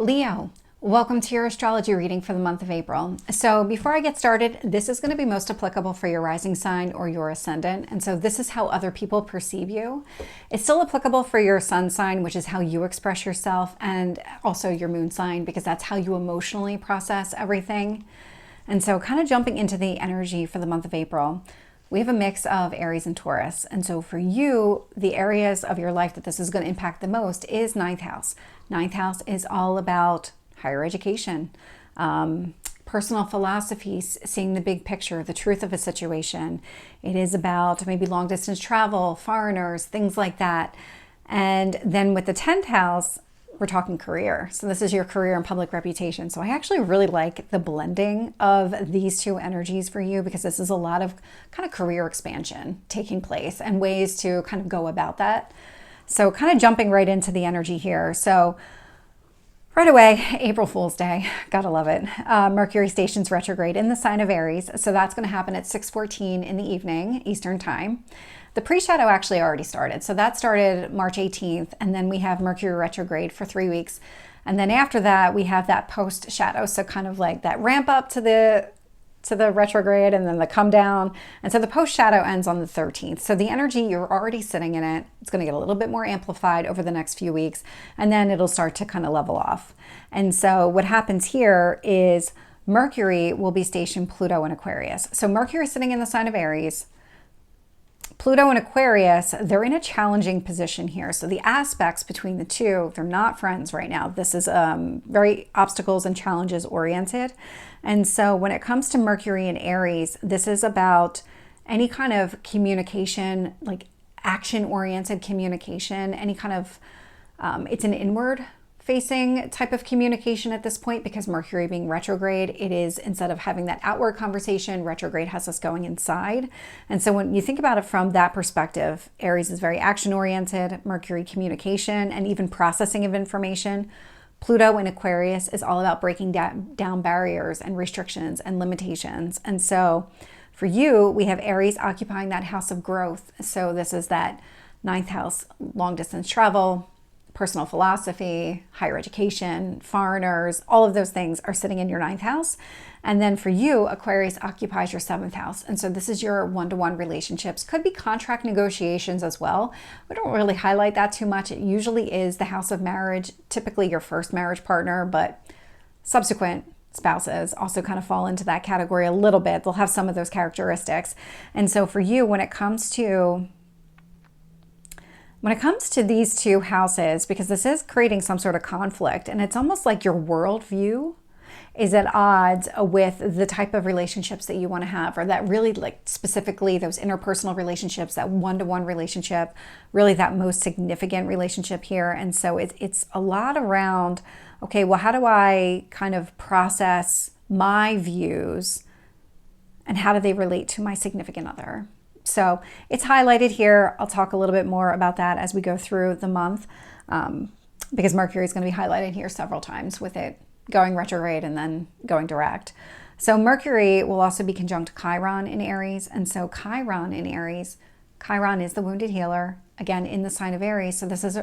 Leo, welcome to your astrology reading for the month of April. So before I get started, this is going to be most applicable for your rising sign or your ascendant. And so this is how other people perceive you. It's still applicable for your sun sign, which is how you express yourself, and also your moon sign, because that's how you emotionally process everything. And so kind of jumping into the energy for the month of April, we have a mix of Aries and Taurus. And so for you, the areas of your life that this is going to impact the most is ninth house. Ninth house is all about higher education, personal philosophies, seeing the big picture, the truth of a situation. It is about maybe long distance travel, foreigners, things like that. And then with the 10th house, we're talking career. So this is your career and public reputation. So I actually really like the blending of these two energies for you, because this is a lot of kind of career expansion taking place and ways to kind of go about that. So kind of jumping right into the energy here. So right away, April Fool's Day, gotta love it. Mercury stations retrograde in the sign of Aries. So that's gonna happen at 6:14 in the evening, Eastern time. The pre-shadow actually already started. So that started March 18th, and then we have Mercury retrograde for 3 weeks. And then after that, we have that post-shadow. So kind of like that ramp up to the retrograde and then the come down. And so the post-shadow ends on the 13th. So the energy, you're already sitting in it. It's going to get a little bit more amplified over the next few weeks, and then it'll start to kind of level off. And so what happens here is Mercury will be stationed Pluto in Aquarius. So Mercury is sitting in the sign of Aries. Pluto and Aquarius, they're in a challenging position here. So the aspects between the two, they're not friends right now. This is very obstacles and challenges oriented. And so when it comes to Mercury and Aries, this is about any kind of communication, like action oriented communication, any kind of, it's an inward facing type of communication at this point, because Mercury being retrograde, it is, instead of having that outward conversation, retrograde has us going inside. And so when you think about it from that perspective, Aries is very action oriented, Mercury communication and even processing of information. Pluto in Aquarius is all about breaking down barriers and restrictions and limitations. And so for you, we have Aries occupying that house of growth. So this is that ninth house, long distance travel, personal philosophy, higher education, foreigners, all of those things are sitting in your ninth house. And then for you, Aquarius occupies your seventh house. And so this is your one-to-one relationships. Could be contract negotiations as well. We don't really highlight that too much. It usually is the house of marriage, typically your first marriage partner, but subsequent spouses also kind of fall into that category a little bit. They'll have some of those characteristics. And so for you, when it comes to these two houses, because this is creating some sort of conflict, and it's almost like your worldview is at odds with the type of relationships that you want to have, or that really, like specifically those interpersonal relationships, that one-to-one relationship, really that most significant relationship here. And so it's a lot around, okay, well, how do I kind of process my views and how do they relate to my significant other? So it's highlighted here. I'll talk a little bit more about that as we go through the month, because Mercury is going to be highlighted here several times with it going retrograde and then going direct. So Mercury will also be conjunct Chiron in Aries. And so Chiron in Aries, Chiron is the wounded healer, again, in the sign of Aries. So this is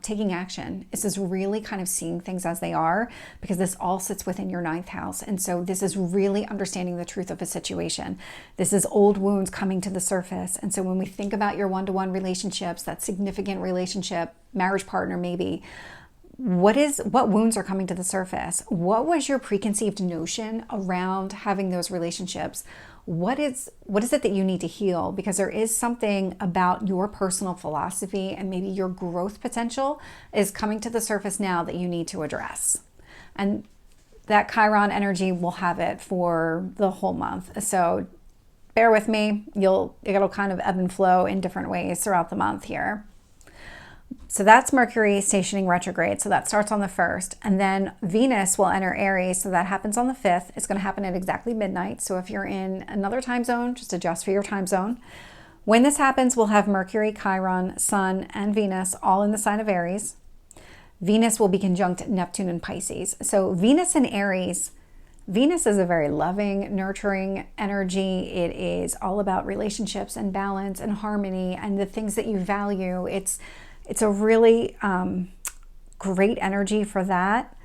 taking action. This is really kind of seeing things as they are, because this all sits within your ninth house. And so this is really understanding the truth of a situation. This is old wounds coming to the surface. And so when we think about your one-to-one relationships, that significant relationship, marriage partner maybe, what wounds are coming to the surface? What was your preconceived notion around having those relationships? What is it that you need to heal? Because there is something about your personal philosophy and maybe your growth potential is coming to the surface now that you need to address. And that Chiron energy will have it for the whole month. So bear with me. It'll kind of ebb and flow in different ways throughout the month here. So that's Mercury stationing retrograde. So that starts on the 1st. And then Venus will enter Aries. So that happens on the 5th. It's going to happen at exactly midnight. So if you're in another time zone, just adjust for your time zone. When this happens, we'll have Mercury, Chiron, Sun, and Venus all in the sign of Aries. Venus will be conjunct Neptune and Pisces. So Venus in Aries, Venus is a very loving, nurturing energy. It is all about relationships and balance and harmony and the things that you value. It's a really great energy for that.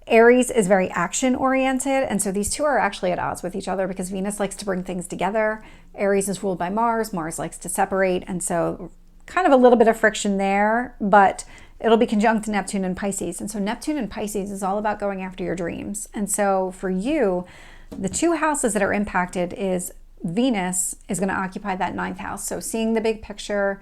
Aries is very action oriented. And so these two are actually at odds with each other because Venus likes to bring things together. Aries is ruled by Mars. Mars likes to separate. And so kind of a little bit of friction there, but it'll be conjunct Neptune and Pisces. And so Neptune and Pisces is all about going after your dreams. And so for you, the two houses that are impacted is Venus is going to occupy that 9th house. So seeing the big picture,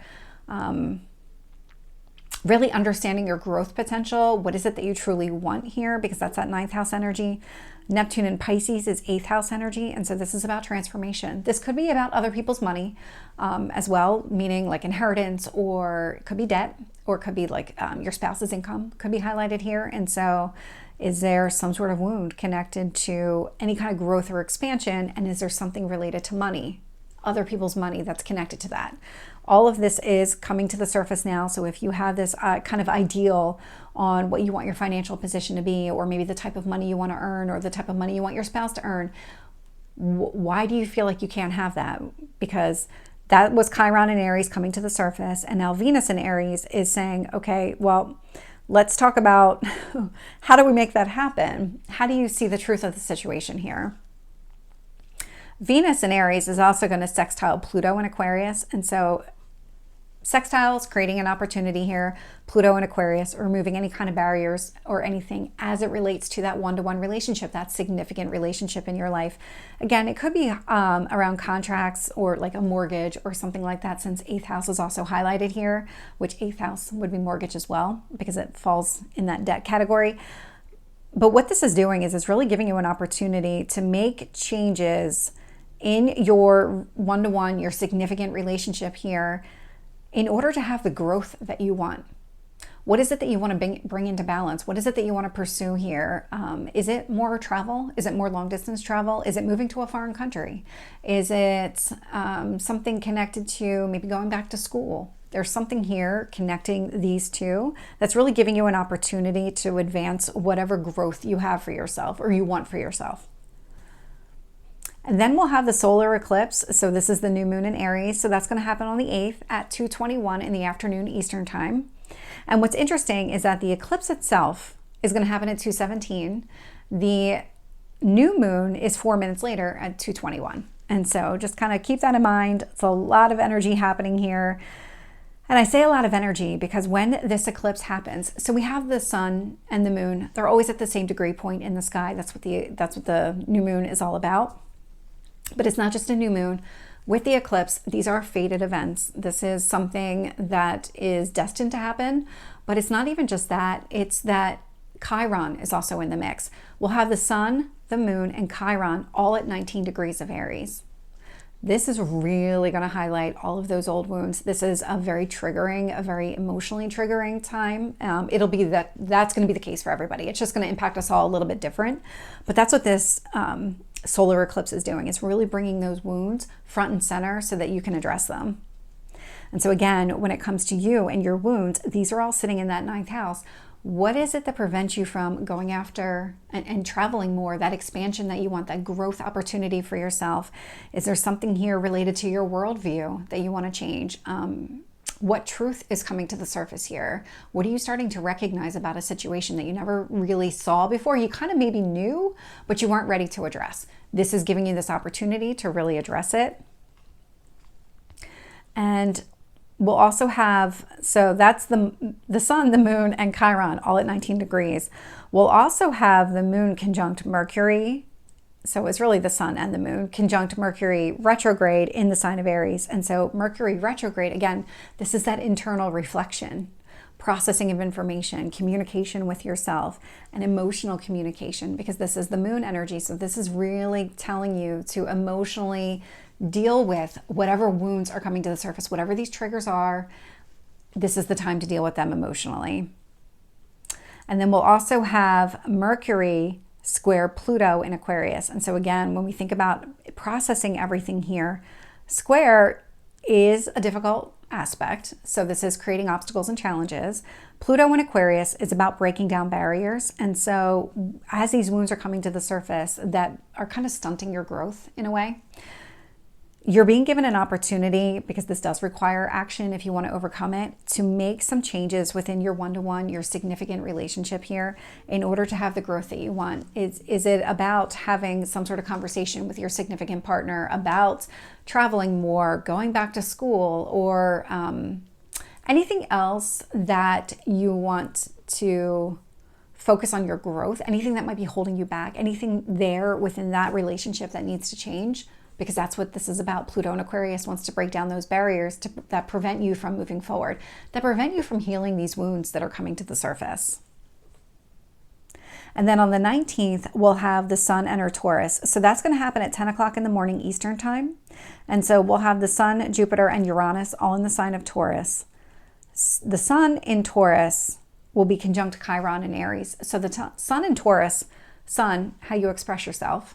really understanding your growth potential. What is it that you truly want here? Because that's that 9th house energy. Neptune in Pisces is 8th house energy. And so this is about transformation. This could be about other people's money as well, meaning like inheritance, or it could be debt, or it could be like your spouse's income could be highlighted here. And so is there some sort of wound connected to any kind of growth or expansion? And is there something related to money, other people's money that's connected to that? All of this is coming to the surface now. So if you have this kind of ideal on what you want your financial position to be, or maybe the type of money you want to earn, or the type of money you want your spouse to earn, why do you feel like you can't have that? Because that was Chiron in Aries coming to the surface. And now Venus in Aries is saying, okay, well, let's talk about how do we make that happen? How do you see the truth of the situation here? Venus in Aries is also going to sextile Pluto in Aquarius. And so sextiles, creating an opportunity here. Pluto in Aquarius, removing any kind of barriers or anything as it relates to that one-to-one relationship, that significant relationship in your life. Again, it could be around contracts or like a mortgage or something like that, since 8th house is also highlighted here, which 8th house would be mortgage as well because it falls in that debt category. But what this is doing is it's really giving you an opportunity to make changes in your one-to-one, your significant relationship here, in order to have the growth that you want. What is it that you want to bring into balance? What is it that you want to pursue here? Is it more travel? Is it more long distance travel? Is it moving to a foreign country? Is it something connected to maybe going back to school? There's something here connecting these two that's really giving you an opportunity to advance whatever growth you have for yourself or you want for yourself. And then we'll have the solar eclipse. So this is the new moon in Aries. So that's going to happen on the 8th at 2:21 in the afternoon Eastern time. And what's interesting is that the eclipse itself is going to happen at 2:17. The new moon is 4 minutes later at 2:21. And so just kind of keep that in mind. It's a lot of energy happening here. And I say a lot of energy because when this eclipse happens, so we have the sun and the moon, they're always at the same degree point in the sky. That's what the new moon is all about. But it's not just a new moon. With the eclipse, these are fated events. This is something that is destined to happen, but it's not even just that. It's that Chiron is also in the mix. We'll have the sun, the moon, and Chiron all at 19 degrees of Aries. This is really going to highlight all of those old wounds. This is a very triggering, a very emotionally triggering time. It'll be that's going to be the case for everybody. It's just going to impact us all a little bit different. But that's what this solar eclipse is doing. It's really bringing those wounds front and center so that you can address them. And so again, when it comes to you and your wounds, these are all sitting in that 9th house. What is it that prevents you from going after and traveling more, that expansion that you want, that growth opportunity for yourself? Is there something here related to your worldview that you want to change? What truth is coming to the surface here? What are you starting to recognize about a situation that you never really saw before? You kind of maybe knew, but you weren't ready to address. This is giving you this opportunity to really address it. And we'll also have, so that's the sun, the moon, and Chiron all at 19 degrees. We'll also have the moon conjunct Mercury. So it's really the sun and the moon conjunct Mercury retrograde in the sign of Aries. And so Mercury retrograde, again, this is that internal reflection, processing of information, communication with yourself, and emotional communication, because this is the moon energy. So this is really telling you to emotionally deal with whatever wounds are coming to the surface, whatever these triggers are. This is the time to deal with them emotionally. And then we'll also have Mercury square Pluto in Aquarius. And so again, when we think about processing everything here, square is a difficult aspect. So this is creating obstacles and challenges. Pluto in Aquarius is about breaking down barriers. And so as these wounds are coming to the surface that are kind of stunting your growth in a way, You're being given an opportunity, because this does require action if you want to overcome it, to make some changes within your one-to-one, your significant relationship here, in order to have the growth that you want. Is it about having some sort of conversation with your significant partner about traveling more, going back to school, or anything else that you want to focus on your growth, anything that might be holding you back, anything there within that relationship that needs to change? Because that's what this is about. Pluto in Aquarius wants to break down those barriers that prevent you from moving forward, that prevent you from healing these wounds that are coming to the surface. And then on the 19th, we'll have the Sun enter Taurus. So that's going to happen at 10 o'clock in the morning Eastern time. And so we'll have the Sun, Jupiter, and Uranus all in the sign of Taurus. The Sun in Taurus will be conjunct Chiron in Aries. So the Sun in Taurus, Sun, how you express yourself,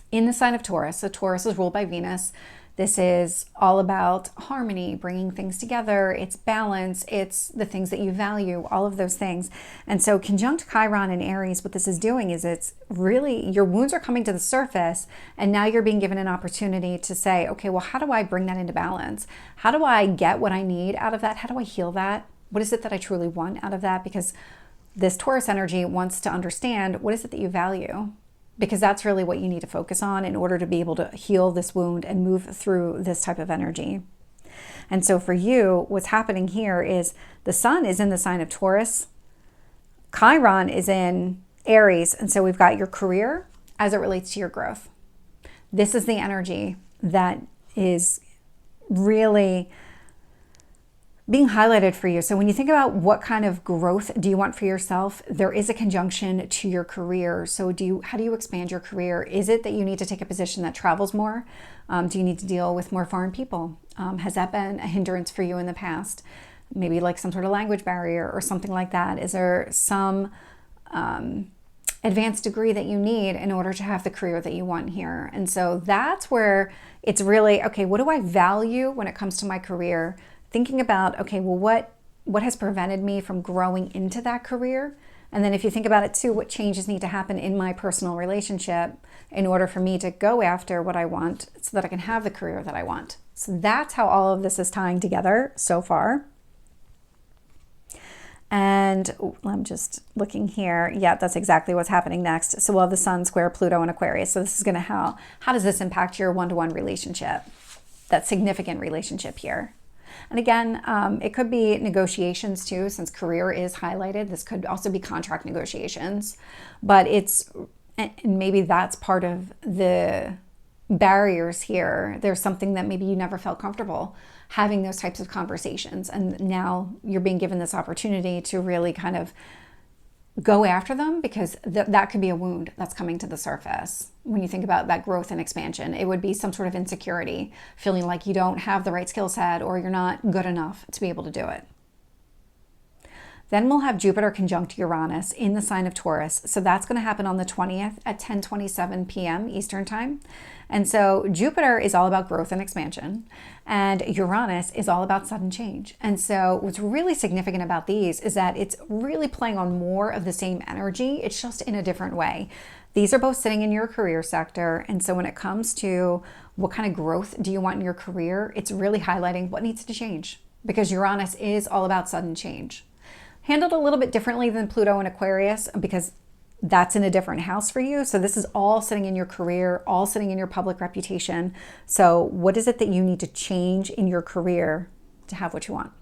in the sign of Taurus. So Taurus is ruled by Venus. This is all about harmony, bringing things together. It's balance. It's the things that you value, all of those things. And so conjunct Chiron in Aries, what this is doing is it's really, your wounds are coming to the surface, and now you're being given an opportunity to say, okay, well, how do I bring that into balance? How do I get what I need out of that? How do I heal that? What is it that I truly want out of that? Because this Taurus energy wants to understand, what is it that you value? Because that's really what you need to focus on in order to be able to heal this wound and move through this type of energy. And so for you, what's happening here is the Sun is in the sign of Taurus. Chiron is in Aries. And so we've got your career as it relates to your growth. This is the energy that is really being highlighted for you. So when you think about what kind of growth do you want for yourself, there is a conjunction to your career. So how do you expand your career? Is it that you need to take a position that travels more? Do you need to deal with more foreign people? Has that been a hindrance for you in the past? Maybe like some sort of language barrier or something like that. Is there some advanced degree that you need in order to have the career that you want here? And so that's where it's really, okay, what do I value when it comes to my career? Thinking about, okay, well, what has prevented me from growing into that career? And then if you think about it too, what changes need to happen in my personal relationship in order for me to go after what I want so that I can have the career that I want? So that's how all of this is tying together so far. And I'm just looking here. Yeah, that's exactly what's happening next. So we'll have the Sun square Pluto in Aquarius. So this is going to, how does this impact your one-to-one relationship? That significant relationship here. And again, it could be negotiations too, since career is highlighted. This could also be contract negotiations, but and maybe that's part of the barriers here. There's something that maybe you never felt comfortable having those types of conversations. And now you're being given this opportunity to really kind of go after them, because that could be a wound that's coming to the surface. When you think about that growth and expansion, it would be some sort of insecurity, feeling like you don't have the right skill set or you're not good enough to be able to do it. Then we'll have Jupiter conjunct Uranus in the sign of Taurus. So that's going to happen on the 20th at 10:27 p.m. Eastern time. And so Jupiter is all about growth and expansion, and Uranus is all about sudden change. And so what's really significant about these is that it's really playing on more of the same energy. It's just in a different way. These are both sitting in your career sector. And so when it comes to what kind of growth do you want in your career, it's really highlighting what needs to change, because Uranus is all about sudden change. Handled a little bit differently than Pluto and Aquarius, because that's in a different house for you. So this is all sitting in your career, all sitting in your public reputation. So what is it that you need to change in your career to have what you want?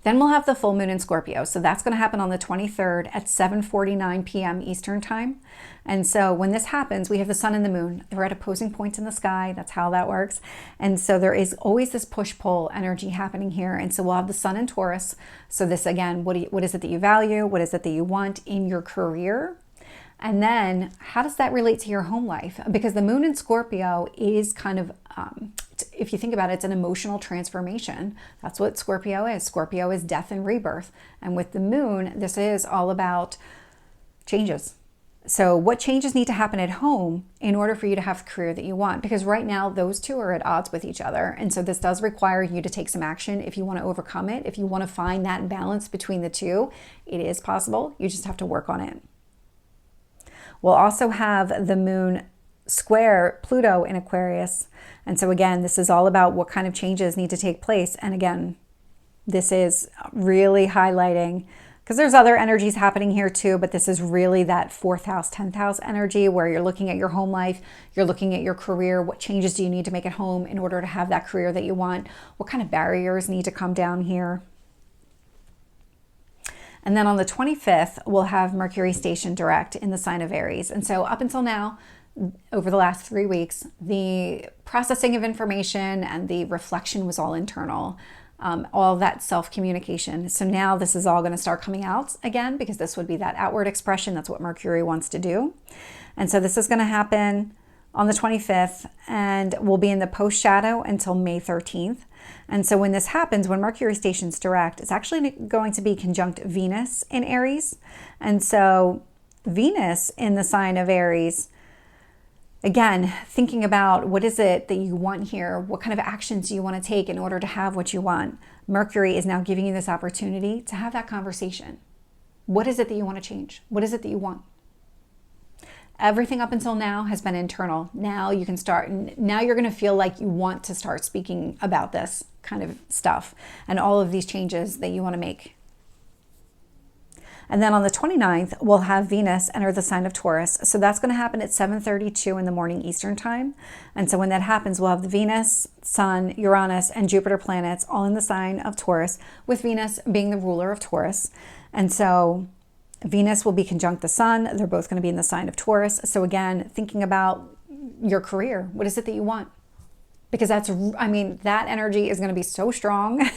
Then we'll have the full moon in Scorpio. So that's going to happen on the 23rd at 7:49 p.m. Eastern time. And so when this happens, we have the sun and the moon. They're at opposing points in the sky. That's how that works. And so there is always this push-pull energy happening here. And so we'll have the sun in Taurus. So this, again, what is it that you value? What is it that you want in your career? And then how does that relate to your home life? Because the moon in Scorpio is kind of, if you think about it, it's an emotional transformation. That's what Scorpio is. Scorpio is death and rebirth. And with the moon, this is all about changes. So what changes need to happen at home in order for you to have the career that you want? Because right now, those two are at odds with each other. And so this does require you to take some action if you want to overcome it. If you want to find that balance between the two, it is possible. You just have to work on it. We'll also have the moon square Pluto in Aquarius. And so again, this is all about what kind of changes need to take place. And again, this is really highlighting, because there's other energies happening here too, but this is really that 4th house, 10th house energy where you're looking at your home life, you're looking at your career. What changes do you need to make at home in order to have that career that you want? What kind of barriers need to come down here? And then on the 25th, we'll have Mercury station direct in the sign of Aries. And so up until now, over the last 3 weeks, the processing of information and the reflection was all internal, all that self-communication. So now this is all going to start coming out again, because this would be that outward expression. That's what Mercury wants to do. And so this is going to happen on the 25th, and we'll be in the post shadow until May 13th. And so when this happens, when Mercury stations direct, it's actually going to be conjunct Venus in Aries. And so Venus in the sign of Aries, again, thinking about what is it that you want here? What kind of actions do you want to take in order to have what you want? Mercury is now giving you this opportunity to have that conversation. What is it that you want to change? What is it that you want? Everything up until now has been internal. Now you can start, now you're going to feel like you want to start speaking about this kind of stuff and all of these changes that you want to make. And then on the 29th, we'll have Venus enter the sign of Taurus. So that's going to happen at 7:32 in the morning Eastern time. And so when that happens, we'll have the Venus, Sun, Uranus, and Jupiter planets all in the sign of Taurus, with Venus being the ruler of Taurus. And so Venus will be conjunct the Sun. They're both going to be in the sign of Taurus. So again, thinking about your career. What is it that you want? Because that's, I mean, that energy is going to be so strong.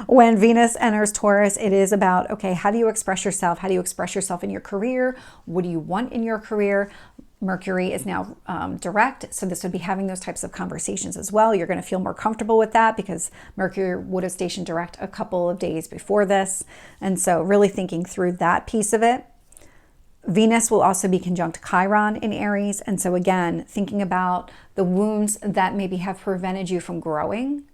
When Venus enters Taurus, it is about, okay, how do you express yourself? How do you express yourself in your career? What do you want in your career? Mercury is now direct, so this would be having those types of conversations as well. You're going to feel more comfortable with that because Mercury would have stationed direct a couple of days before this. And so really thinking through that piece of it. Venus will also be conjunct Chiron in Aries. And so again, thinking about the wounds that maybe have prevented you from growing.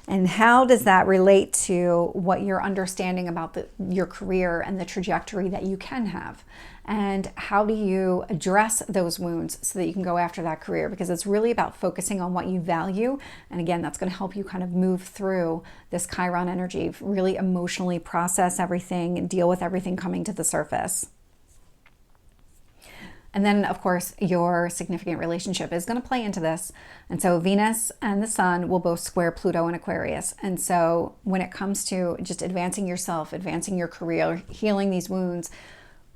And how does that relate to what you're understanding about your career and the trajectory that you can have? And how do you address those wounds so that you can go after that career? Because it's really about focusing on what you value. And again, that's going to help you kind of move through this Chiron energy, really emotionally process everything and deal with everything coming to the surface. And then, of course, your significant relationship is going to play into this. And so Venus and the Sun will both square Pluto in Aquarius. And so when it comes to just advancing yourself, advancing your career, healing these wounds,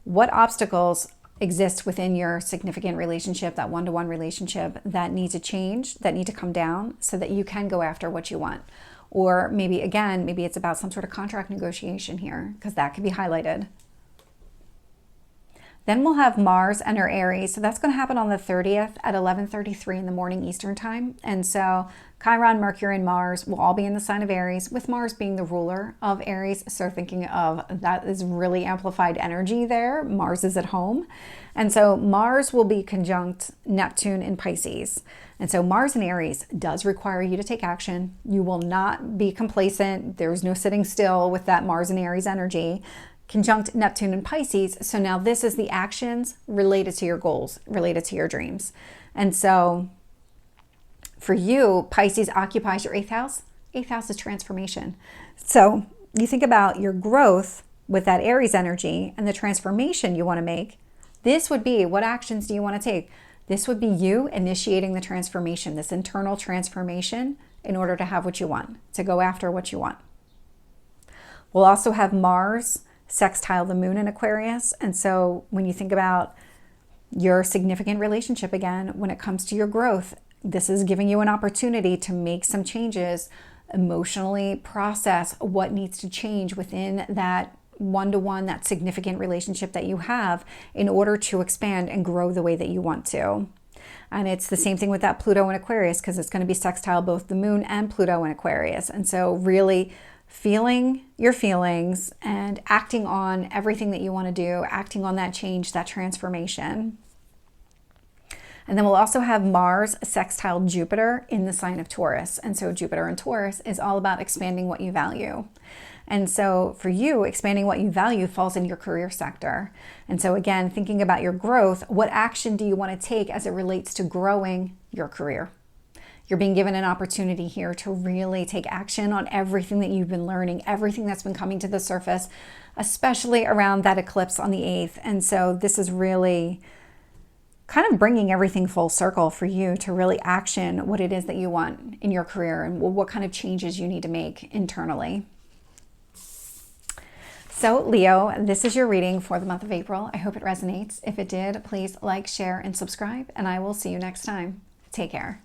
what obstacles exist within your significant relationship, that one-to-one relationship, that need to change, that need to come down so that you can go after what you want? Or maybe, again, maybe it's about some sort of contract negotiation here, because that could be highlighted. Then we'll have Mars enter Aries. So that's going to happen on the 30th at 11:33 in the morning Eastern time. And so Chiron, Mercury, and Mars will all be in the sign of Aries, with Mars being the ruler of Aries. So thinking of that is really amplified energy there. Mars is at home. And so Mars will be conjunct Neptune in Pisces. And so Mars in Aries does require you to take action. You will not be complacent. There's no sitting still with that Mars in Aries energy. Conjunct Neptune and Pisces. So now this is the actions related to your goals, related to your dreams. And so for you, Pisces occupies your 8th house. 8th house is transformation. So you think about your growth with that Aries energy and the transformation you want to make. This would be, what actions do you want to take? This would be you initiating the transformation, this internal transformation in order to have what you want, to go after what you want. We'll also have Mars sextile the moon in Aquarius. And so when you think about your significant relationship again, when it comes to your growth, this is giving you an opportunity to make some changes, emotionally process what needs to change within that one-to-one, that significant relationship that you have in order to expand and grow the way that you want to. And it's the same thing with that Pluto in Aquarius, because it's going to be sextile both the moon and Pluto in Aquarius. And so really feeling your feelings and acting on everything that you want to do, acting on that change, that transformation. And then we'll also have Mars sextile Jupiter in the sign of Taurus. And so Jupiter in Taurus is all about expanding what you value. And so for you, expanding what you value falls in your career sector. And so again, thinking about your growth, what action do you want to take as it relates to growing your career? You're being given an opportunity here to really take action on everything that you've been learning, everything that's been coming to the surface, especially around that eclipse on the 8th. And so this is really kind of bringing everything full circle for you to really action what it is that you want in your career and what kind of changes you need to make internally. So Leo, this is your reading for the month of April. I hope it resonates. If it did, please like, share, and subscribe, and I will see you next time. Take care.